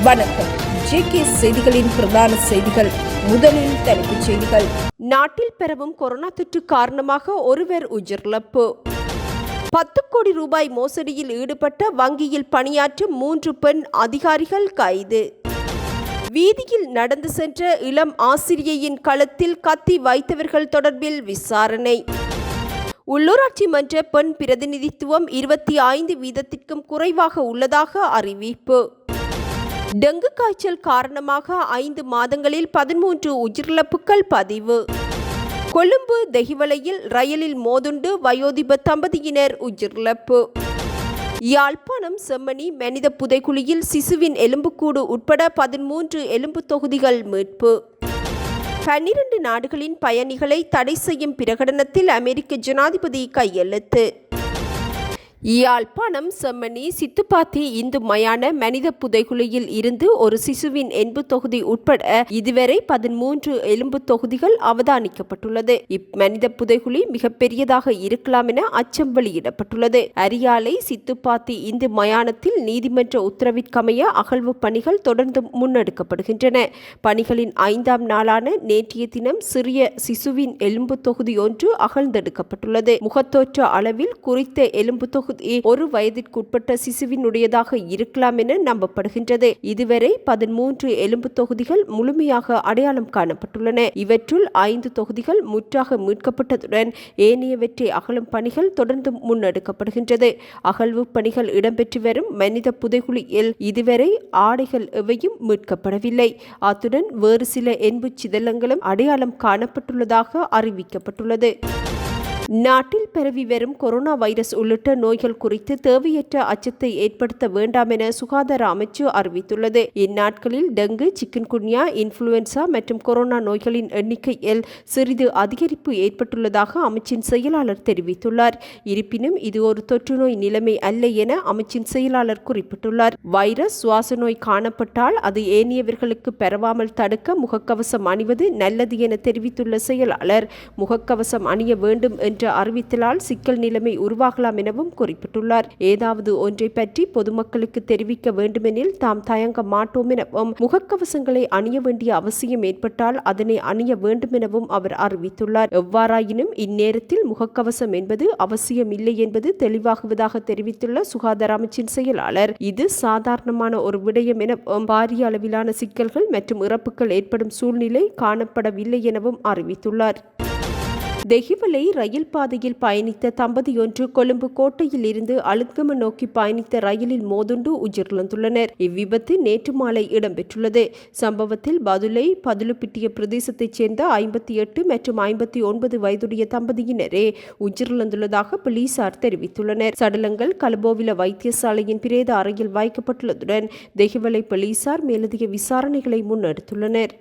வணக்கம். ஜேகே செய்திகளின் பிரதான செய்திகள். முதலில் தலைப்புச் செய்திகள். நாட்டில் பரவும் கொரோனா தொற்று காரணமாக ஒருவர் உயிரிழப்பு. 10 கோடி ரூபாய் மோசடியில் ஈடுபட்ட வங்கியில் பணியாற்றும் 3 பெண் அதிகாரிகள் கைது. வீதியில் நடந்து சென்ற இளம் ஆசிரியையின் கழுத்தில் கத்தி வைத்தவர்கள் தொடர்பில் விசாரணை. உள்ளூராட்சி மன்ற பெண் பிரதிநிதித்துவம் 25% குறைவாக உள்ளதாக அறிவிப்பு. டெங்கு காய்ச்சல் காரணமாக 5 மாதங்களில் 13 உயிரிழப்புகள் பதிவு. கொழும்பு தெஹிவளையில் ரயிலில் மோதுண்டு வயோதிப தம்பதியினர் உயிரிழப்பு. யாழ்ப்பாணம் செம்மணி மனித புதைகுழியில் சிசுவின் எலும்புக்கூடு உட்பட 13 எலும்பு தொகுதிகள் மீட்பு. 12 நாடுகளின் பயணிகளை தடை செய்யும் பிரகடனத்தில் அமெரிக்க ஜனாதிபதி கையெழுத்து. யாழ்ப்பாணம் செம்மணி சித்துப்பாத்தி இந்து மயான மனித புதைகுழியில் இருந்து ஒரு சிசுவின் எலும்பு தொகுதி உட்பட இதுவரை 13 எலும்பு தொகுதிகள் அவதானிக்கப்பட்டுள்ளது. இம்மனித புதைகுழி மிகப்பெரியதாக இருக்கலாம் என அச்சம் வெளியிடப்பட்டுள்ளது. அரியாலை சித்துப்பாத்தி இந்து மயானத்தில் நீதிமன்ற உத்தரவிற்கமைய அகழ்வு பணிகள் தொடர்ந்து முன்னெடுக்கப்படுகின்றன. பணிகளின் 5ஆம் நாளான நேற்றைய தினம் சிறிய சிசுவின் எலும்பு தொகுதி ஒன்று அகழ்ந்தெடுக்கப்பட்டுள்ளது. முகத்தோற்ற அளவில் குறித்த எலும்பு தொகுதி 1 வயதிற்குட்பட்ட சிசுவினுடையதாக இருக்கலாம் என நம்பப்படுகின்றது. இதுவரை 13 எலும்பு தொகுதிகள் முழுமையாக அடையாளம் காணப்பட்டுள்ளன. இவற்றுள் 5 தொகுதிகள் முற்றாக மீட்கப்பட்டதுடன் ஏனையவற்றை அகழும் பணிகள் தொடர்ந்து முன்னெடுக்கப்படுகின்றது. அகழ்வு பணிகள் இடம்பெற்று வரும் மனித புதைகுழியில் இதுவரை ஆடைகள் எவையும் மீட்கப்படவில்லை. அத்துடன் வேறு சில எலும்பு சிதலங்களும் அடையாளம் காணப்பட்டுள்ளதாக அறிவிக்கப்பட்டுள்ளது. நாட்டில் பரவி வரும் கொரோனா வைரஸ் உள்ளிட்ட நோய்கள் குறித்து தேவையற்ற அச்சத்தை ஏற்படுத்த வேண்டாம் என சுகாதார அமைச்சு அறிவித்துள்ளது. இந்நாட்களில் டெங்கு, சிக்கன்குன்யா, இன்ஃபுளுவன்சா மற்றும் கொரோனா நோய்களின் எண்ணிக்கையில் சிறிது அதிகரிப்பு ஏற்பட்டுள்ளதாக அமைச்சின் செயலாளர் தெரிவித்துள்ளார். இருப்பினும் இது ஒரு தொற்று நோய் நிலைமை அல்ல என அமைச்சின் செயலாளர் குறிப்பிட்டுள்ளார். வைரஸ் சுவாச நோய் காணப்பட்டால் அது ஏனையவர்களுக்கு பரவாமல் தடுக்க முகக்கவசம் அணிவது நல்லது என தெரிவித்துள்ள செயலாளர், முகக்கவசம் அணிய வேண்டும் என்ற அறிவித்தலால் சிக்கல் நிலைமை உருவாகலாம் எனவும் குறிப்பிட்டுள்ளார். ஏதாவது ஒன்றை பற்றி பொதுமக்களுக்கு தெரிவிக்க வேண்டுமெனில் தாம் தயங்க மாட்டோம் எனவும், முகக்கவசங்களை அணிய வேண்டிய அவசியம் ஏற்பட்டால் அதனை அணிய வேண்டும் எனவும் அவர் அறிவித்துள்ளார். எவ்வாறாயினும் இந்நேரத்தில் முகக்கவசம் என்பது அவசியம் இல்லை என்பது தெளிவாகுவதாக தெரிவித்துள்ள சுகாதார அமைச்சின் செயலாளர், இது சாதாரணமான ஒரு விடயம் எனவும் பாரிய அளவிலான சிக்கல்கள் மற்றும் இறப்புகள் ஏற்படும் சூழ்நிலை காணப்படவில்லை எனவும் அறிவித்துள்ளார். தெஹிவளை ரயில் பாதையில் பயணித்த தம்பதியொன்று கொழும்பு கோட்டையில் இருந்து அழுத்கம நோக்கி பயணித்த ரயிலில் மோதுண்டு உயிரிழந்துள்ளனர். இவ்விபத்து நேற்று மாலை இடம்பெற்றுள்ளது. சம்பவத்தில் பதுளை பதுலுப்பிட்டிய பிரதேசத்தைச் சேர்ந்த 58 மற்றும் 59 வயதுடைய தம்பதியினரே உயிரிழந்துள்ளதாக போலீசார் தெரிவித்துள்ளனர். சடலங்கள் கலபோவில வைத்தியசாலையின் பிரேத அறையில் வைக்கப்பட்டுள்ளதுடன் தெஹிவளை போலீசார் மேலதிக விசாரணைகளை முன்னெடுத்துள்ளனர்.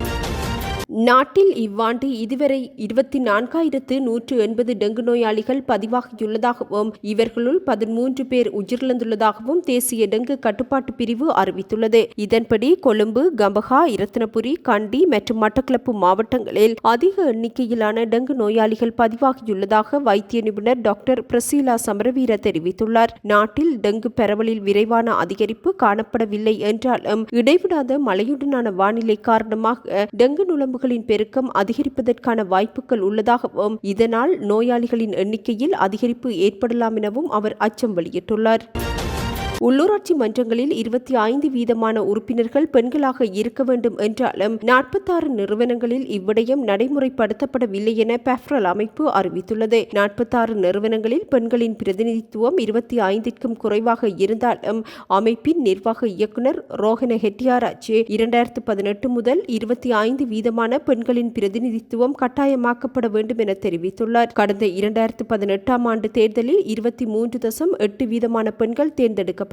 நாட்டில் இவ்வாண்டு இதுவரை 24,180 டெங்கு நோயாளிகள் பதிவாகியுள்ளதாகவும் இவர்களுள் 13 பேர் உயிரிழந்துள்ளதாகவும் தேசிய டெங்கு கட்டுப்பாட்டு பிரிவு அறிவித்துள்ளது. இதன்படி கொழும்பு, கம்பஹா, இரத்தினபுரி, கண்டி மற்றும் மட்டக்களப்பு மாவட்டங்களில் அதிக எண்ணிக்கையிலான டெங்கு நோயாளிகள் பதிவாகியுள்ளதாக வைத்திய நிபுணர் டாக்டர் பிரசீலா சமரவீர தெரிவித்துள்ளார். நாட்டில் டெங்கு பரவலில் விரைவான அதிகரிப்பு காணப்படவில்லை என்றாலும் இடைவிடாத மழையுடனான வானிலை காரணமாக டெங்கு நுளம்பு பெருக்கம் அதிகரிப்பதற்கான வாய்ப்புகள் உள்ளதாகவும் இதனால் நோயாளிகளின் எண்ணிக்கையில் அதிகரிப்பு ஏற்படலாம் எனவும் அவர் அச்சம் வெளியிட்டுள்ளார். உள்ளூராட்சி மன்றங்களில் 25% உறுப்பினர்கள் பெண்களாக இருக்க வேண்டும் என்றாலும் 46 நிறுவனங்களில் இவ்விடயம் நடைமுறைப்படுத்தப்படவில்லை என பெஃப்ரல் அமைப்பு அறிவித்துள்ளது. 46 நிறுவனங்களில் பெண்களின் பிரதிநிதித்துவம் 25க்கும் குறைவாக இருந்தாலும் அமைப்பின் நிர்வாக இயக்குநர் ரோஹன ஹெட்டியாராச்சி 2018 முதல் 25% பெண்களின் பிரதிநிதித்துவம் கட்டாயமாக்கப்பட வேண்டும் என தெரிவித்துள்ளார். கடந்த 2018ஆம் ஆண்டு தேர்தலில் 23.8% பெண்கள் தேர்ந்தெடுக்கப்பட்டனர்.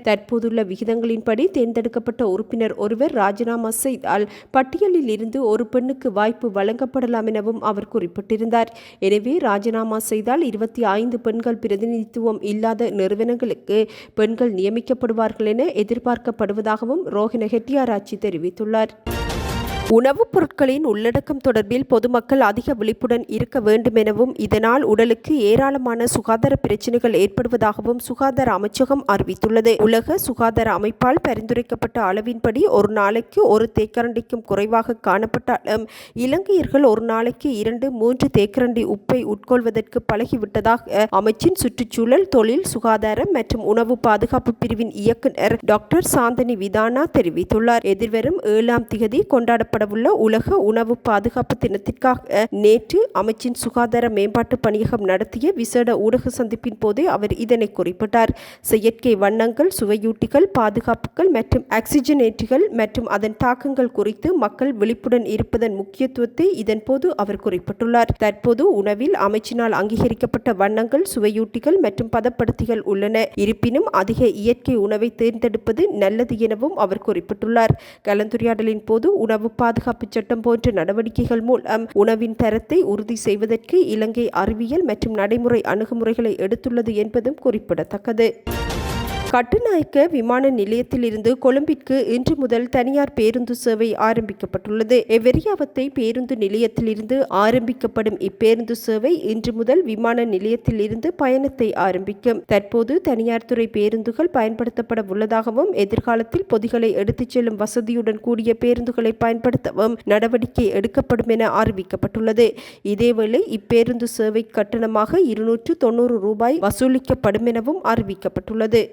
தற்போதுள்ள விகிதங்களின்படி தேர்ந்தெடுக்கப்பட்ட உறுப்பினர் ஒருவர் ராஜினாமா செய்தால் பட்டியலில் இருந்து ஒரு பெண்ணுக்கு வாய்ப்பு வழங்கப்படலாம் எனவும் அவர் குறிப்பிட்டிருந்தார். எனவே ராஜினாமா செய்தால் 25 பெண்கள் பிரதிநிதித்துவம் இல்லாத நிறுவனங்களுக்கு பெண்கள் நியமிக்கப்படுவார்கள் என எதிர்பார்க்கப்படுவதாகவும் ரோஹன ஹெட்டியாராச்சி தெரிவித்துள்ளார். உணவுப் பொருட்களின் உள்ளடக்கம் தொடர்பில் பொதுமக்கள் அதிக விழிப்புடன் இருக்க வேண்டும் எனவும் இதனால் உடலுக்கு ஏராளமான சுகாதார பிரச்சினைகள் ஏற்படுவதாகவும் சுகாதார அமைச்சகம் அறிவித்துள்ளது. உலக சுகாதார அமைப்பால் பரிந்துரைக்கப்பட்ட அளவின்படி ஒரு நாளைக்கு ஒரு தேக்கரண்டிக்கும் குறைவாக காணப்பட்டாலும் இலங்கையர்கள் ஒரு நாளைக்கு 2-3 தேக்கரண்டி உப்பை உட்கொள்வதற்கு பழகிவிட்டதாக அமைச்சின் சுற்றுச்சூழல், தொழில், சுகாதாரம் மற்றும் உணவு பாதுகாப்பு பிரிவின் இயக்குநர் டாக்டர் சாந்தனி விதானா தெரிவித்துள்ளார். எதிர்வரும் 7ஆம் திகதி கொண்டாடப்படவுள்ள உலக உணவு பாதுகாப்பு தினத்திற்காக நேற்று அமைச்சின் சுகாதார மேம்பாட்டு பணியகம் நடத்திய விசேட ஊடக சந்திப்பின் போதே அவர் இதனை குறிப்பிட்டார். செயற்கை வண்ணங்கள், சுவையூட்டிகள், பாதுகாப்புகள் மற்றும் ஆக்சிஜனேற்றிகள் மற்றும் அதன் தாக்கங்கள் குறித்து மக்கள் விழிப்புடன் இருப்பதன் முக்கியத்துவத்தை இதன்போது அவர் குறிப்பிட்டுள்ளார். தற்போது உணவில் அமைச்சினால் அங்கீகரிக்கப்பட்ட வண்ணங்கள், சுவையூட்டிகள் மற்றும் பதப்படுத்திகள் உள்ளன. இருப்பினும் அதிக இயற்கை உணவை தேர்ந்தெடுப்பது நல்லது எனவும் அவர் குறிப்பிட்டுள்ளார். கலந்துரையாடலின் போது உணவு பாதுகாப்பு சட்டம் போன்ற நடவடிக்கைகள் மூலம் உணவின் தரத்தை உறுதி செய்வதற்கு இலங்கை அறிவியல் மற்றும் நடைமுறை அணுகுமுறைகளை எடுத்துள்ளது என்பதும் குறிப்பிடத்தக்கது. கட்டுநாயக்க விமான நிலையத்திலிருந்து கொழும்பிற்கு இன்று முதல் தனியார் பேருந்து சேவை ஆரம்பிக்கப்பட்டுள்ளது. எவெரியாவத்தை பேருந்து நிலையத்திலிருந்து ஆரம்பிக்கப்படும் இப்பேருந்து சேவை இன்று முதல் விமான நிலையத்திலிருந்து பயணத்தை ஆரம்பிக்கும். தற்போது தனியார் துறை பேருந்துகள் பயன்படுத்தப்பட உள்ளதாகவும் எதிர்காலத்தில் பொதிகளை எடுத்துச் செல்லும் வசதியுடன் கூடிய பேருந்துகளை பயன்படுத்தவும் நடவடிக்கை எடுக்கப்படும் என அறிவிக்கப்பட்டுள்ளது. இதேவேளை இப்பேருந்து சேவை கட்டணமாக 290 ரூபாய் வசூலிக்கப்படும் எனவும் அறிவிக்கப்பட்டுள்ளது.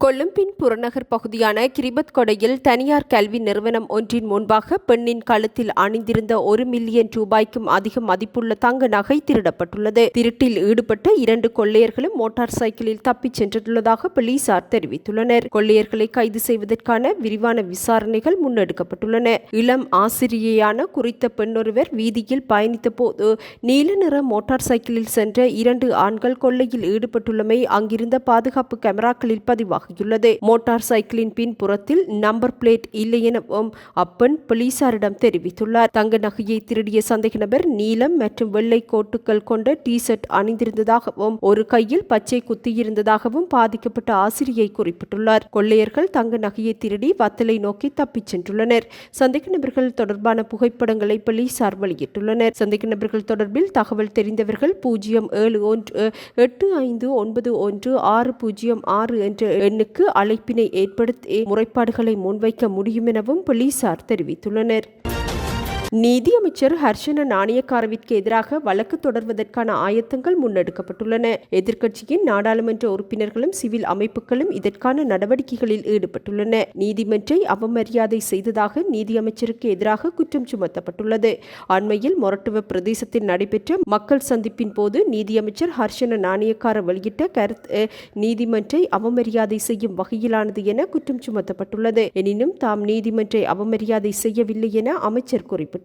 கொழும்பின் புறநகர் பகுதியான கிரிபத் கொடையில் தனியார் கல்வி நிறுவனம் ஒன்றின் முன்பாக பெண்ணின் கழுத்தில் அணிந்திருந்த 1 மில்லியன் ரூபாய்க்கும் அதிக மதிப்புள்ள தங்க நகை திருடப்பட்டுள்ளது. திருட்டில் ஈடுபட்ட 2 கொள்ளையர்களும் மோட்டார் சைக்கிளில் தப்பிச் சென்றுள்ளதாக போலீசார் தெரிவித்துள்ளனர். கொள்ளையர்களை கைது செய்வதற்கான விரிவான விசாரணைகள் முன்னெடுக்கப்பட்டுள்ளன. இளம் ஆசிரியையான குறித்த பெண்ணொருவர் வீதியில் பயணித்த போது நீல நிற மோட்டார் சைக்கிளில் சென்ற 2 ஆண்கள் கொள்ளையில் ஈடுபட்டுள்ளமை அங்கிருந்த பாதுகாப்பு கேமராக்களில் பதிவாக மோட்டார் சைக்கிளின் பின்புறத்தில் நம்பர் பிளேட் இல்லை எனவும் அப்பெண் போலீசாரிடம் தெரிவித்துள்ளார். தங்க நகையை திருடிய சந்தேக நபர் நீலம் மற்றும் வெள்ளை கோட்டுகள் கொண்ட டி-ஷர்ட் அணிந்திருந்ததாகவும் ஒரு கையில் பச்சை குத்தியிருந்ததாகவும் பாதிக்கப்பட்ட ஆசிரியை குறிப்பிட்டுள்ளார். கொள்ளையர்கள் தங்க நகையை திருடி வத்தலை நோக்கி தப்பிச் சென்றுள்ளனர். சந்தேக நபர்கள் தொடர்பான புகைப்படங்களை போலீசார் வெளியிட்டுள்ளனர். சந்தேக நபர்கள் தொடர்பில் தகவல் தெரிந்தவர்கள் 07185916006 என்ற எண்ணுக்கு அழைப்பினை ஏற்படுத்தி முறைப்பாடுகளை முன்வைக்க முடியும் எனவும் போலீசார் தெரிவித்துள்ளனர். நீதி அமைச்சர் ஹர்ஷன நாணயக்காரவிற்கு எதிராக வழக்கு தொடர்வதற்கான ஆயத்தங்கள் முன்னெடுக்கப்பட்டுள்ளன. எதிர்க்கட்சியின் நாடாளுமன்ற உறுப்பினர்களும் சிவில் அமைப்புகளும் இதற்கான நடவடிக்கைகளில் ஈடுபட்டுள்ளன. நீதிமன்றை அவமரியாதை செய்ததாக நீதி அமைச்சருக்கு எதிராக குற்றம் சுமத்தப்பட்டுள்ளது. அண்மையில் மொரட்டுவ பிரதேசத்தில் நடைபெற்ற மக்கள் சந்திப்பின் போது நீதியமைச்சர் ஹர்ஷன நாணயக்கார வெளியிட்ட கருத்து நீதிமன்றை அவமரியாதை செய்யும் வகையிலானது என குற்றம் சுமத்தப்பட்டுள்ளது. எனினும் தாம் நீதிமன்றை அவமரியாதை செய்யவில்லை என அமைச்சர் குறிப்பிட்டார்.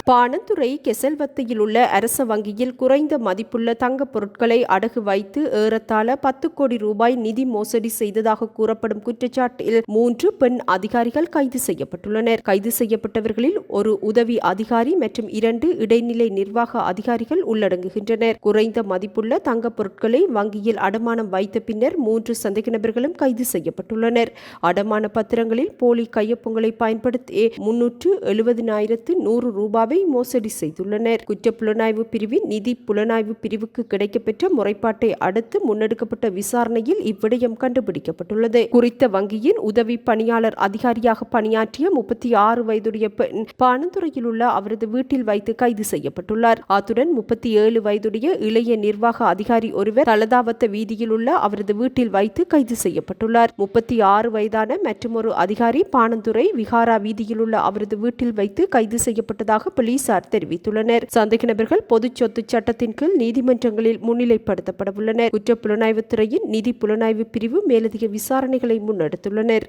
பாணந்துறை கெசல்வத்தையில் உள்ள அரச வங்கியில் குறைந்த மதிப்புள்ள தங்கப் பொருட்களை அடகு வைத்து ஏறத்தாழ 10 கோடி ரூபாய் நிதி மோசடி செய்ததாக கூறப்படும் குற்றச்சாட்டில் 3 பெண் அதிகாரிகள் கைது செய்யப்பட்டுள்ளனர். கைது செய்யப்பட்டவர்களில் ஒரு உதவி அதிகாரி மற்றும் 2 இடைநிலை நிர்வாக அதிகாரிகள் உள்ளடங்குகின்றனர். குறைந்த மதிப்புள்ள தங்கப் பொருட்களை வங்கியில் அடமானம் வைத்த பின்னர் 3 சந்தேக நபர்களும் கைது செய்யப்பட்டுள்ளனர். அடமான பத்திரங்களில் போலி கையொப்பங்களை பயன்படுத்தி 370,100 ரூபாவை மோசடி செய்துள்ளனர். குற்றப்புலனாய்வு பிரிவின் நிதி புலனாய்வு பிரிவுக்கு கிடைக்கப்பெற்ற முறைப்பாட்டை அடுத்து முன்னெடுக்கப்பட்ட விசாரணையில் இவ்விடயம் கண்டுபிடிக்கப்பட்டுள்ளது. குறித்த வங்கியின் உதவி பணியாளர் அதிகாரியாக பணியாற்றிய 36 வயதுடைய பெண் பாணந்துறையில் உள்ள அவரது வீட்டில் வைத்து கைது செய்யப்பட்டுள்ளார். அத்துடன் 37 வயதுடைய இளைய நிர்வாக அதிகாரி ஒருவர் தலதாவத்த வீதியில் உள்ள அவரது வீட்டில் வைத்து கைது செய்யப்பட்டுள்ளார். 36 வயதான மற்றொரு அதிகாரி பாணந்துறை விகாரா வீதியில் உள்ள அவரது வீட்டில் வைத்து கைது செய்யப்பட்டதாக போலீசார் தெரிவித்துள்ளனர். சந்தேக நபர்கள் பொது சொத்து சட்டத்தின் கீழ் நீதிமன்றங்களில் முன்னிலைப்படுத்தப்படவுள்ளனர். குற்றப்புலனாய்வுத் துறையின் நிதி புலனாய்வு பிரிவு மேலதிக விசாரணைகளை முன்னெடுத்துள்ளனர்.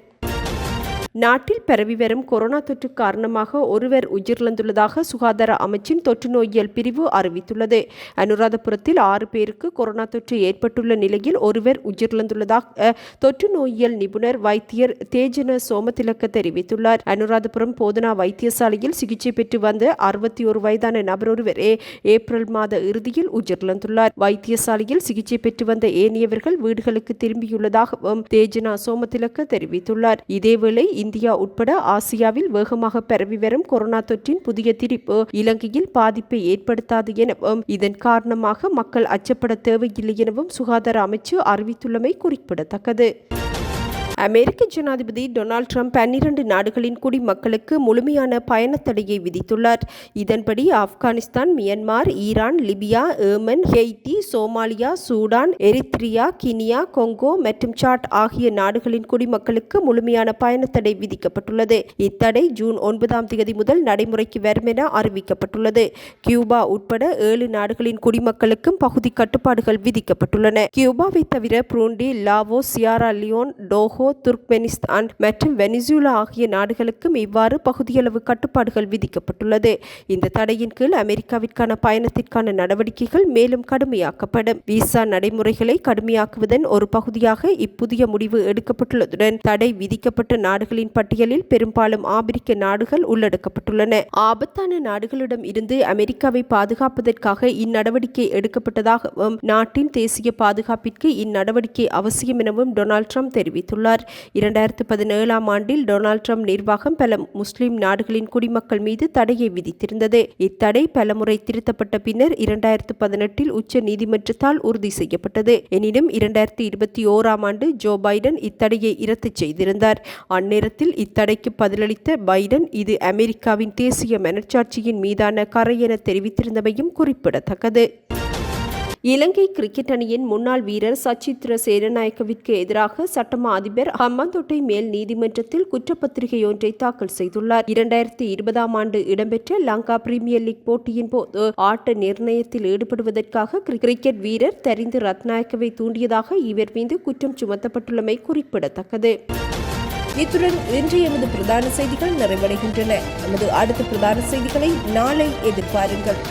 நாட்டில் பரவி வரும் கொரோனா தொற்று காரணமாக ஒருவர் உயிரிழந்துள்ளதாக சுகாதார அமைச்சின் தொற்று நோயியல் பிரிவு அறிவித்துள்ளது. அனுராதபுரத்தில் 6 பேருக்கு கொரோனா தொற்று ஏற்பட்டுள்ள நிலையில் ஒருவர் உயிரிழந்துள்ளதாக தொற்று நோயியல் நிபுணர் வைத்தியர் தேஜன சோமதிலக்க தெரிவித்துள்ளார். அனுராதபுரம் போதனா வைத்தியசாலையில் சிகிச்சை பெற்று வந்த 61 வயதான நபர் ஒருவரே ஏப்ரல் மாத இறுதியில் உயிரிழந்துள்ளார். வைத்தியசாலையில் சிகிச்சை பெற்று வந்த ஏனையவர்கள் வீடுகளுக்கு திரும்பியுள்ளதாகவும் தேஜனா சோமதிலக்க தெரிவித்துள்ளார். இதேவேளை இந்தியா உட்பட ஆசியாவில் வேகமாக பரவி வரும் கொரோனா தொற்றின் புதிய திரிப்பு இலங்கையில் பாதிப்பை ஏற்படுத்தாது எனவும் இதன் காரணமாக மக்கள் அச்சப்பட தேவையில்லை எனவும் சுகாதார அமைச்சு அறிவித்துள்ளமை குறிப்பிடத்தக்கது. அமெரிக்க ஜனாதிபதி டொனால்ட் ட்ரம்ப் 12 நாடுகளின் குடிமக்களுக்கு முழுமையான பயணத்தடையை விதித்துள்ளார். இதன்படி Afghanistan, Myanmar, Iran, Libya, Yemen, Haiti, Somalia, Sudan, Eritrea, Guinea, Congo மற்றும் சாட் ஆகிய நாடுகளின் குடிமக்களுக்கு முழுமையான பயணத்தடை விதிக்கப்பட்டுள்ளது. இத்தடை ஜூன் 9 முதல் நடைமுறைக்கு வரும் என அறிவிக்கப்பட்டுள்ளது. கியூபா உட்பட 7 நாடுகளின் குடிமக்களுக்கும் பகுதி கட்டுப்பாடுகள் விதிக்கப்பட்டுள்ளன. கியூபாவை தவிர Burundi, Laos, Sierra Leone, Togo, Turkmenistan மற்றும் வெனிசுலா ஆகிய நாடுகளுக்கும் இவ்வாறு பகுதியளவு கட்டுப்பாடுகள் விதிக்கப்பட்டுள்ளது. இந்த தடையின் கீழ் அமெரிக்காவிற்கான பயணத்திற்கான நடவடிக்கைகள் மேலும் கடுமையாக்கப்படும். விசா நடைமுறைகளை கடுமையாக்குவதன் ஒரு பகுதியாக இப்புதிய முடிவு எடுக்கப்பட்டுள்ளதுடன் தடை விதிக்கப்பட்ட நாடுகளின் பட்டியலில் பெரும்பாலும் ஆப்பிரிக்க நாடுகள் உள்ளடக்கப்பட்டுள்ளன. ஆபத்தான நாடுகளிடம் இருந்து அமெரிக்காவை பாதுகாப்பதற்காக இந்நடவடிக்கை எடுக்கப்பட்டதாகவும் நாட்டின் தேசிய பாதுகாப்பிற்கு இந்நடவடிக்கை அவசியம் எனவும் டொனால்ட் ட்ரம்ப் தெரிவித்துள்ளார். 2017 ஆண்டில் டொனால்ட் ட்ரம்ப் நிர்வாகம் பல முஸ்லிம் நாடுகளின் குடிமக்கள் மீது தடையை விதித்திருந்தது. இத்தடை பலமுறை திருத்தப்பட்ட பின்னர் 2018 உச்ச நீதிமன்றத்தால் உறுதி செய்யப்பட்டது. எனினும் 2021 ஆண்டு ஜோ பைடன் இத்தடையை இரத்து செய்திருந்தார். அந்நேரத்தில் இத்தடைக்கு பதிலளித்த பைடன் இது அமெரிக்காவின் தேசிய மனச்சாட்சியின் மீதான கறை என தெரிவித்திருந்தமையும் குறிப்பிடத்தக்கது. இலங்கை கிரிக்கெட் அணியின் முன்னாள் வீரர் சச்சித்ர சேனநாயக்கவிற்கு எதிராக சட்டமா அதிபர் ஹம்பாந்தோட்டை மேல் நீதிமன்றத்தில் குற்றப்பத்திரிகை ஒன்றை தாக்கல் செய்துள்ளார். 2020 ஆண்டு இடம்பெற்ற லங்கா பிரீமியர் லீக் போட்டியின் போது ஆட்ட நிர்ணயத்தில் ஈடுபடுவதற்காக கிரிக்கெட் வீரர் தரிந்து ரத்நாயக்கவை தூண்டியதாக இவர் மீது குற்றம் சுமத்தப்பட்டுள்ளமை குறிப்பிடத்தக்கது. இத்துடன் இன்று எமது பிரதான செய்திகள் நிறைவடைகின்றன. நமது அடுத்த பிரதான செய்திகளை நாளை எதிர்பாருங்கள்.